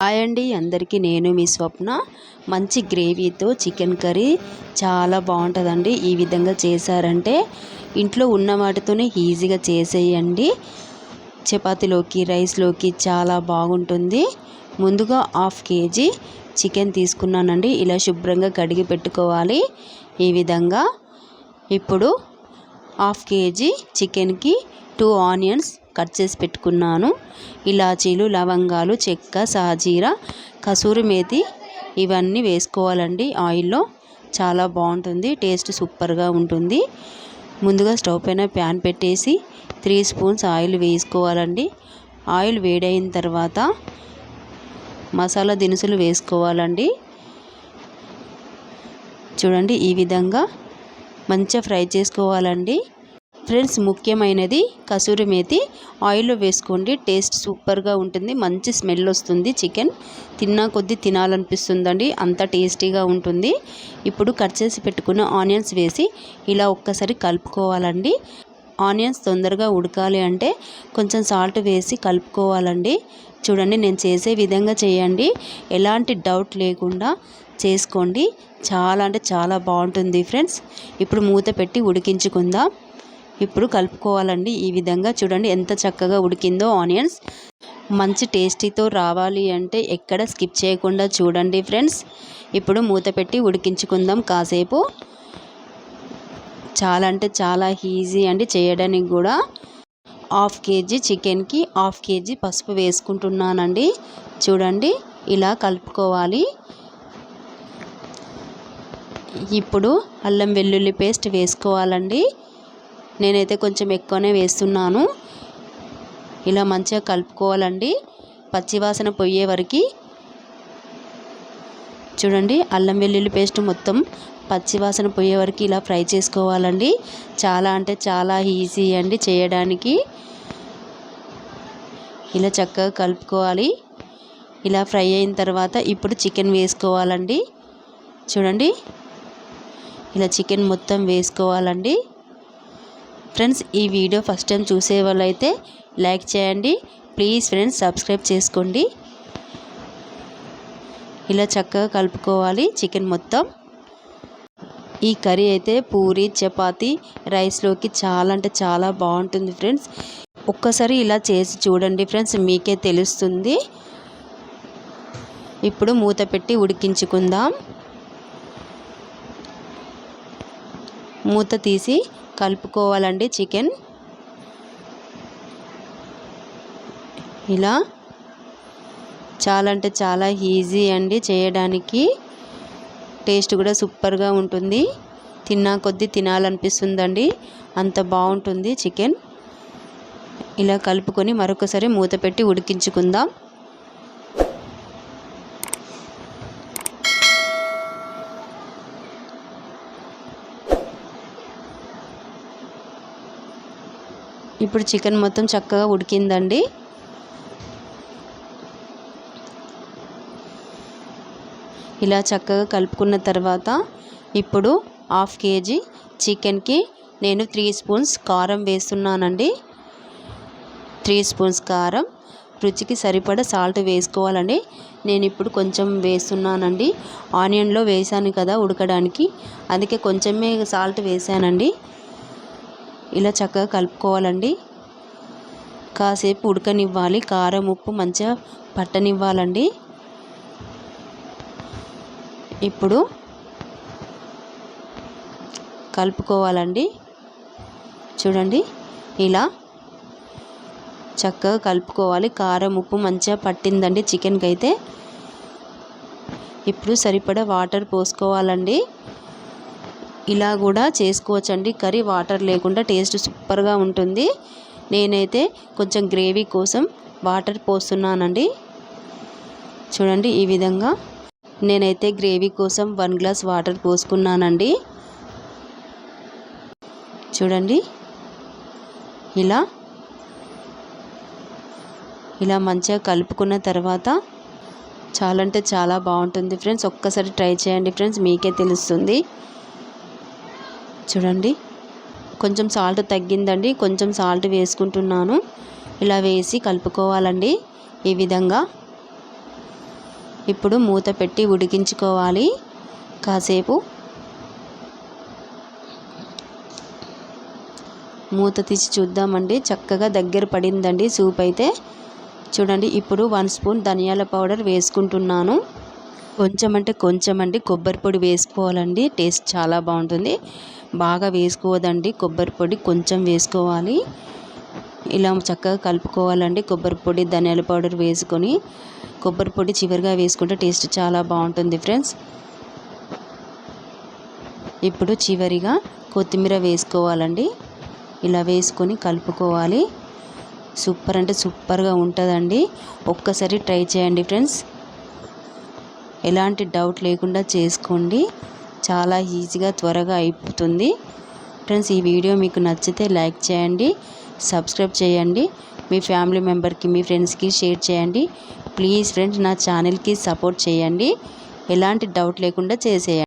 Hi అండి అందరికీ, నేను మీ స్వప్న. మంచి గ్రేవీతో చికెన్ కర్రీ చాలా బాగుంటుందండి. ఈ విధంగా చేశారంటే ఇంట్లో ఉన్న వాటితోనే ఈజీగా చేసేయండి. చపాతీలోకి, రైస్లోకి చాలా బాగుంటుంది. ముందుగా 1/2 kg చికెన్ తీసుకున్నానండి. ఇలా శుభ్రంగా కడిగి పెట్టుకోవాలి. ఈ విధంగా ఇప్పుడు 1/2 kg చికెన్కి 2 ఆనియన్స్ కట్ చేసి పెట్టుకున్నాను. ఇలాచీలు, లవంగాలు, చెక్క, సాజీర, కసూరి మేతి ఇవన్నీ వేసుకోవాలండి. ఆయిల్లో చాలా బాగుంటుంది, టేస్ట్ సూపర్గా ఉంటుంది. ముందుగా స్టవ్ పైన ప్యాన్ పెట్టేసి 3 స్పూన్స్ ఆయిల్ వేసుకోవాలండి. ఆయిల్ వేడైన తర్వాత మసాలా దినుసులు వేసుకోవాలండి. చూడండి, ఈ విధంగా మంచిగా ఫ్రై చేసుకోవాలండి. ఫ్రెండ్స్, ముఖ్యమైనది కసూరి మేతి ఆయిల్లో వేసుకోండి. టేస్ట్ సూపర్గా ఉంటుంది, మంచి స్మెల్ వస్తుంది. చికెన్ తిన్నా కొద్దీ తినాలనిపిస్తుందండి, అంత టేస్టీగా ఉంటుంది. ఇప్పుడు కట్ చేసి పెట్టుకున్న ఆనియన్స్ వేసి ఇలా ఒక్కసారి కలుపుకోవాలండి. ఆనియన్స్ తొందరగా ఉడకాలి అంటే కొంచెం సాల్ట్ వేసి కలుపుకోవాలండి. చూడండి, నేను చేసే విధంగా చేయండి, ఎలాంటి డౌట్ లేకుండా చేసుకోండి. చాలా అంటే చాలా బాగుంటుంది ఫ్రెండ్స్. ఇప్పుడు మూత పెట్టి ఉడికించుకుందాం. ఇప్పుడు కలుపుకోవాలండి. ఈ విధంగా చూడండి ఎంత చక్కగా ఉడికిందో ఆనియన్స్. మంచి టేస్టీతో రావాలి అంటే ఎక్కడ స్కిప్ చేయకుండా చూడండి ఫ్రెండ్స్. ఇప్పుడు మూత పెట్టి ఉడికించుకుందాం కాసేపు. చాలా అంటే చాలా ఈజీ అండి చేయడానికి కూడా. 1/2 kg చికెన్కి 1/2 kg పసుపు వేసుకుంటున్నానండి. చూడండి, ఇలా కలుపుకోవాలి. ఇప్పుడు అల్లం వెల్లుల్లి పేస్ట్ వేసుకోవాలండి. నేనైతే కొంచెం ఎక్కువనే వేస్తున్నాను. ఇలా మంచిగా కలుపుకోవాలండి, పచ్చివాసన పోయే వరకు. చూడండి, అల్లం వెల్లుల్లి పేస్ట్ మొత్తం పచ్చివాసన పోయే వరకు ఇలా ఫ్రై చేసుకోవాలండి. చాలా అంటే చాలా ఈజీ అండి చేయడానికి. ఇలా చక్కగా కలుపుకోవాలి. ఇలా ఫ్రై అయిన తర్వాత ఇప్పుడు చికెన్ వేసుకోవాలండి. చూడండి, ఇలా చికెన్ మొత్తం వేసుకోవాలండి. ఫ్రెండ్స్, ఈ వీడియో ఫస్ట్ టైం చూసే వాళ్ళైతే లైక్ చేయండి. ప్లీజ్ ఫ్రెండ్స్, సబ్స్క్రైబ్ చేసుకోండి. ఇలా చక్కగా కలుపుకోవాలి చికెన్ మొత్తం. ఈ కర్రీ అయితే పూరి, చపాతీ, రైస్లోకి చాలా అంటే చాలా బాగుంటుంది ఫ్రెండ్స్. ఒక్కసారి ఇలా చేసి చూడండి ఫ్రెండ్స్, మీకే తెలుస్తుంది. ఇప్పుడు మూత పెట్టి ఉడికించుకుందాం. మూత తీసి కలుపుకోవాలండి చికెన్. ఇలా చాలా అంటే చాలా ఈజీ అండి చేయడానికి. టేస్ట్ కూడా సూపర్గా ఉంటుంది, తిన్నా కొద్దీ తినాలనిపిస్తుందండి, అంత బాగుంటుంది చికెన్. ఇలా కలుపుకొని మరొకసారి మూత పెట్టి ఉడికించుకుందాం. ఇప్పుడు చికెన్ మొత్తం చక్కగా ఉడికిందండి. ఇలా చక్కగా కలుపుకున్న తర్వాత ఇప్పుడు 1/2 kg చికెన్కి నేను 3 స్పూన్స్ కారం వేస్తున్నానండి. 3 స్పూన్స్ కారం, రుచికి సరిపడా సాల్ట్ వేసుకోవాలండి. నేను ఇప్పుడు కొంచెం వేస్తున్నానండి. ఆనియన్లో వేసాను కదా ఉడకడానికి, అందుకే కొంచెమే సాల్ట్ వేసానండి. ఇలా చక్కగా కలుపుకోవాలండి. కాసేపు ఉడకనివ్వాలి. కారం, ఉప్పు మంచిగా పట్టనివ్వాలండి. ఇప్పుడు కలుపుకోవాలండి. చూడండి, ఇలా చక్కగా కలుపుకోవాలి. కారం, ఉప్పు మంచిగా పట్టిందండి చికెన్కి అయితే. ఇప్పుడు సరిపడా వాటర్ పోసుకోవాలండి. ఇలా కూడా చేసుకోవచ్చండి కర్రీ, వాటర్ లేకుండా టేస్ట్ సూపర్గా ఉంటుంది. నేనైతే కొంచెం గ్రేవీ కోసం వాటర్ పోస్తున్నానండి. చూడండి, ఈ విధంగా నేనైతే గ్రేవీ కోసం 1 గ్లాస్ వాటర్ పోసుకున్నానండి. చూడండి, ఇలా మంచిగా కలుపుకున్న తర్వాత చాలా అంటే చాలా బాగుంటుంది ఫ్రెండ్స్. ఒక్కసారి ట్రై చేయండి ఫ్రెండ్స్, మీకే తెలుస్తుంది. చూడండి, కొంచెం సాల్ట్ తగ్గిందండి, కొంచెం సాల్ట్ వేసుకుంటున్నాను. ఇలా వేసి కలుపుకోవాలండి. ఈ విధంగా ఇప్పుడు మూత పెట్టి ఉడికించుకోవాలి కాసేపు. మూత తీసి చూద్దామండి. చక్కగా దగ్గర పడిందండి సూప్ అయితే. చూడండి, ఇప్పుడు 1 స్పూన్ ధనియాల పౌడర్ వేసుకుంటున్నాను. కొంచెం అండి కొబ్బరి పొడి వేసుకోవాలండి. టేస్ట్ చాలా బాగుంటుంది. బాగా వేసుకోవద్దండి కొబ్బరి పొడి, కొంచెం వేసుకోవాలి. ఇలా చక్కగా కలుపుకోవాలండి. కొబ్బరి పొడి, ధనియాల పౌడర్ వేసుకొని, కొబ్బరి పొడి చివరిగా వేసుకుంటే టేస్ట్ చాలా బాగుంటుంది ఫ్రెండ్స్. ఇప్పుడు చివరిగా కొత్తిమీర వేసుకోవాలండి. ఇలా వేసుకొని కలుపుకోవాలి. సూపర్ అంటే సూపర్గా ఉంటుందండి. ఒక్కసారి ట్రై చేయండి ఫ్రెండ్స్. ఎలాంటి డౌట్ లేకుండా చేసుకోండి. చాలా ఈజీగా త్వరగా అయిపోతుంది ఫ్రెండ్స్. ఈ వీడియో మీకు నచ్చితే లైక్ చేయండి, సబ్స్క్రైబ్ చేయండి, మీ ఫ్యామిలీ మెంబర్కి, మీ ఫ్రెండ్స్కి షేర్ చేయండి. ప్లీజ్ ఫ్రెండ్స్, నా ఛానల్కి సపోర్ట్ చేయండి. ఎలాంటి డౌట్ లేకుండా చేసేయండి.